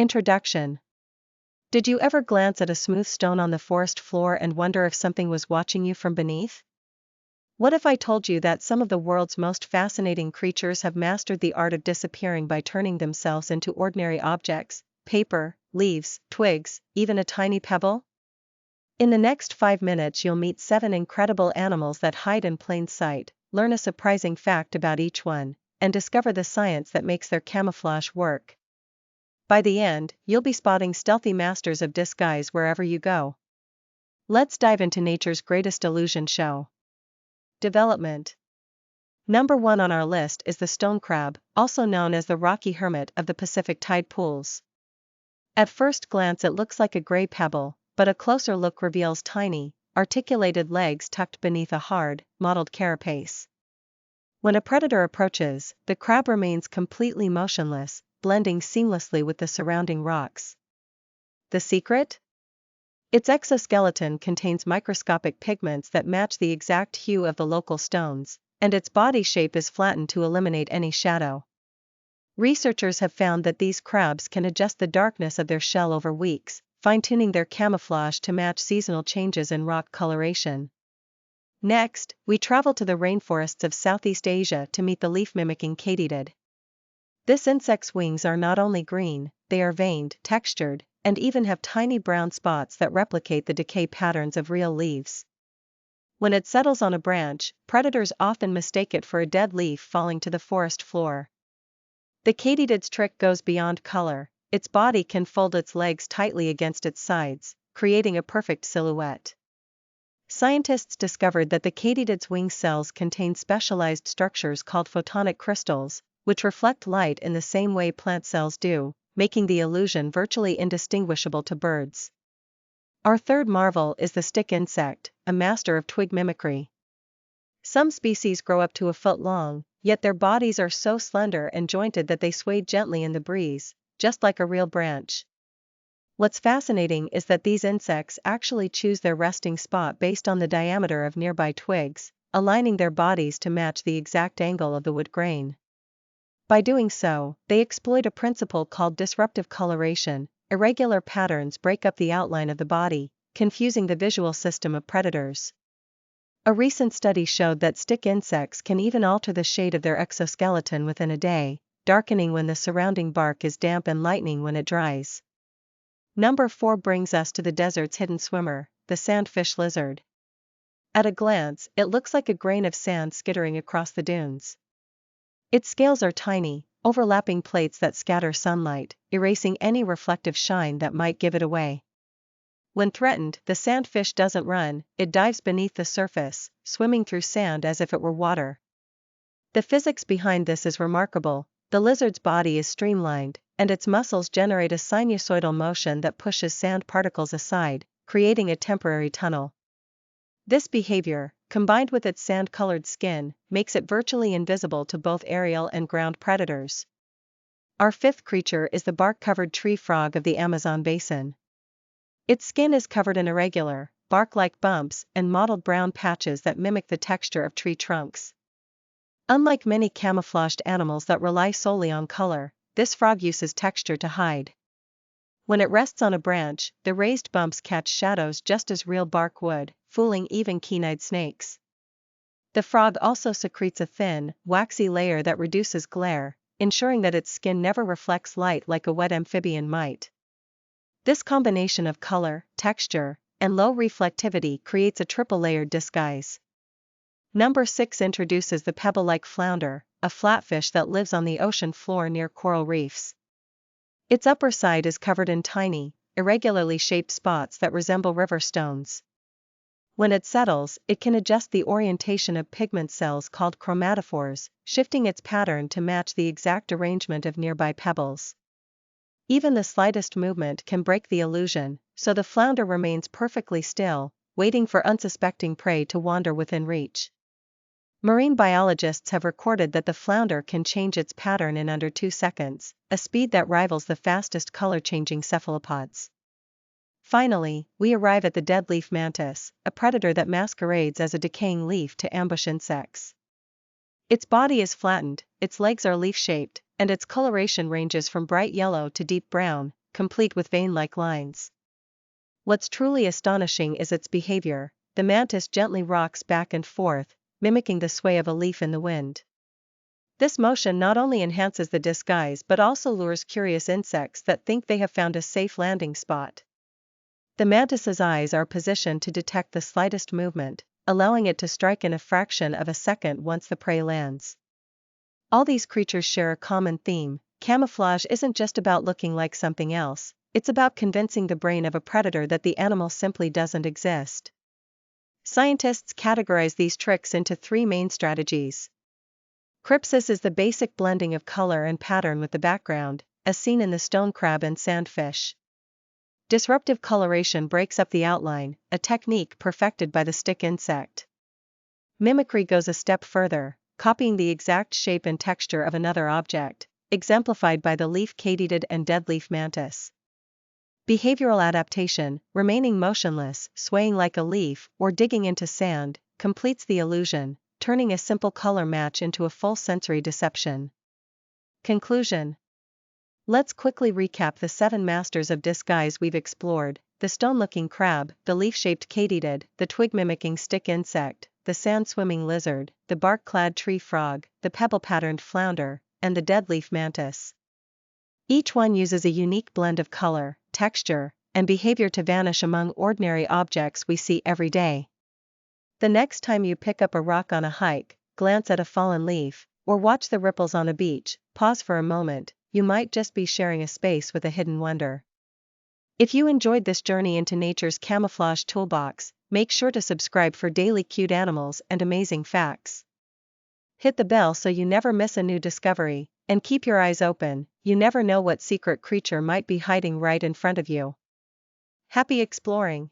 Introduction. Did you ever glance at a smooth stone on the forest floor and wonder if something was watching you from beneath? What if I told you that some of the world's most fascinating creatures have mastered the art of disappearing by turning themselves into ordinary objects, paper, leaves, twigs, even a tiny pebble? In the next 5 minutes you'll meet 7 incredible animals that hide in plain sight, learn a surprising fact about each one, and discover the science that makes their camouflage work. By the end, you'll be spotting stealthy masters of disguise wherever you go. Let's dive into nature's greatest illusion show. Development. Number 1 on our list is the stone crab, also known as the rocky hermit of the Pacific tide pools. At first glance it looks like a gray pebble, but a closer look reveals tiny, articulated legs tucked beneath a hard, mottled carapace. When a predator approaches, the crab remains completely motionless, blending seamlessly with the surrounding rocks. The secret? Its exoskeleton contains microscopic pigments that match the exact hue of the local stones, and its body shape is flattened to eliminate any shadow. Researchers have found that these crabs can adjust the darkness of their shell over weeks, fine-tuning their camouflage to match seasonal changes in rock coloration. Next, we travel to the rainforests of Southeast Asia to meet the leaf-mimicking Katydid. This insect's wings are not only green, they are veined, textured, and even have tiny brown spots that replicate the decay patterns of real leaves. When it settles on a branch, predators often mistake it for a dead leaf falling to the forest floor. The katydid's trick goes beyond color. Its body can fold its legs tightly against its sides, creating a perfect silhouette. Scientists discovered that the katydid's wing cells contain specialized structures called photonic crystals, which reflect light in the same way plant cells do, making the illusion virtually indistinguishable to birds. Our third marvel is the stick insect, a master of twig mimicry. Some species grow up to a foot long, yet their bodies are so slender and jointed that they sway gently in the breeze, just like a real branch. What's fascinating is that these insects actually choose their resting spot based on the diameter of nearby twigs, aligning their bodies to match the exact angle of the wood grain. By doing so, they exploit a principle called disruptive coloration. Irregular patterns break up the outline of the body, confusing the visual system of predators. A recent study showed that stick insects can even alter the shade of their exoskeleton within a day, darkening when the surrounding bark is damp and lightening when it dries. Number 4 brings us to the desert's hidden swimmer, the sandfish lizard. At a glance, it looks like a grain of sand skittering across the dunes. Its scales are tiny, overlapping plates that scatter sunlight, erasing any reflective shine that might give it away. When threatened, the sandfish doesn't run, it dives beneath the surface, swimming through sand as if it were water. The physics behind this is remarkable. The lizard's body is streamlined, and its muscles generate a sinusoidal motion that pushes sand particles aside, creating a temporary tunnel. This behavior, combined with its sand-colored skin, makes it virtually invisible to both aerial and ground predators. Our fifth creature is the bark-covered tree frog of the Amazon basin. Its skin is covered in irregular, bark-like bumps and mottled brown patches that mimic the texture of tree trunks. Unlike many camouflaged animals that rely solely on color, this frog uses texture to hide. When it rests on a branch, the raised bumps catch shadows just as real bark would, fooling even keen-eyed snakes. The frog also secretes a thin, waxy layer that reduces glare, ensuring that its skin never reflects light like a wet amphibian might. This combination of color, texture, and low reflectivity creates a triple-layered disguise. Number 6 introduces the pebble-like flounder, a flatfish that lives on the ocean floor near coral reefs. Its upper side is covered in tiny, irregularly shaped spots that resemble river stones. When it settles, it can adjust the orientation of pigment cells called chromatophores, shifting its pattern to match the exact arrangement of nearby pebbles. Even the slightest movement can break the illusion, so the flounder remains perfectly still, waiting for unsuspecting prey to wander within reach. Marine biologists have recorded that the flounder can change its pattern in under 2 seconds, a speed that rivals the fastest color-changing cephalopods. Finally, we arrive at the dead leaf mantis, a predator that masquerades as a decaying leaf to ambush insects. Its body is flattened, its legs are leaf-shaped, and its coloration ranges from bright yellow to deep brown, complete with vein-like lines. What's truly astonishing is its behavior. The mantis gently rocks back and forth, mimicking the sway of a leaf in the wind. This motion not only enhances the disguise but also lures curious insects that think they have found a safe landing spot. The mantis's eyes are positioned to detect the slightest movement, allowing it to strike in a fraction of a second once the prey lands. All these creatures share a common theme. Camouflage isn't just about looking like something else, it's about convincing the brain of a predator that the animal simply doesn't exist. Scientists categorize these tricks into 3 main strategies. Crypsis is the basic blending of color and pattern with the background, as seen in the stone crab and sandfish. Disruptive coloration breaks up the outline, a technique perfected by the stick insect. Mimicry goes a step further, copying the exact shape and texture of another object, exemplified by the leaf Katydid and deadleaf mantis. Behavioral adaptation, remaining motionless, swaying like a leaf, or digging into sand, completes the illusion, turning a simple color match into a full sensory deception. Conclusion. Let's quickly recap the 7 masters of disguise we've explored: the stone-looking crab, the leaf-shaped katydid, the twig-mimicking stick insect, the sand-swimming lizard, the bark-clad tree frog, the pebble-patterned flounder, and the deadleaf mantis. Each one uses a unique blend of color, texture, and behavior to vanish among ordinary objects we see every day. The next time you pick up a rock on a hike, glance at a fallen leaf, or watch the ripples on a beach, pause for a moment. You might just be sharing a space with a hidden wonder. If you enjoyed this journey into nature's camouflage toolbox, make sure to subscribe for daily cute animals and amazing facts. Hit the bell so you never miss a new discovery, and keep your eyes open. You never know what secret creature might be hiding right in front of you. Happy exploring!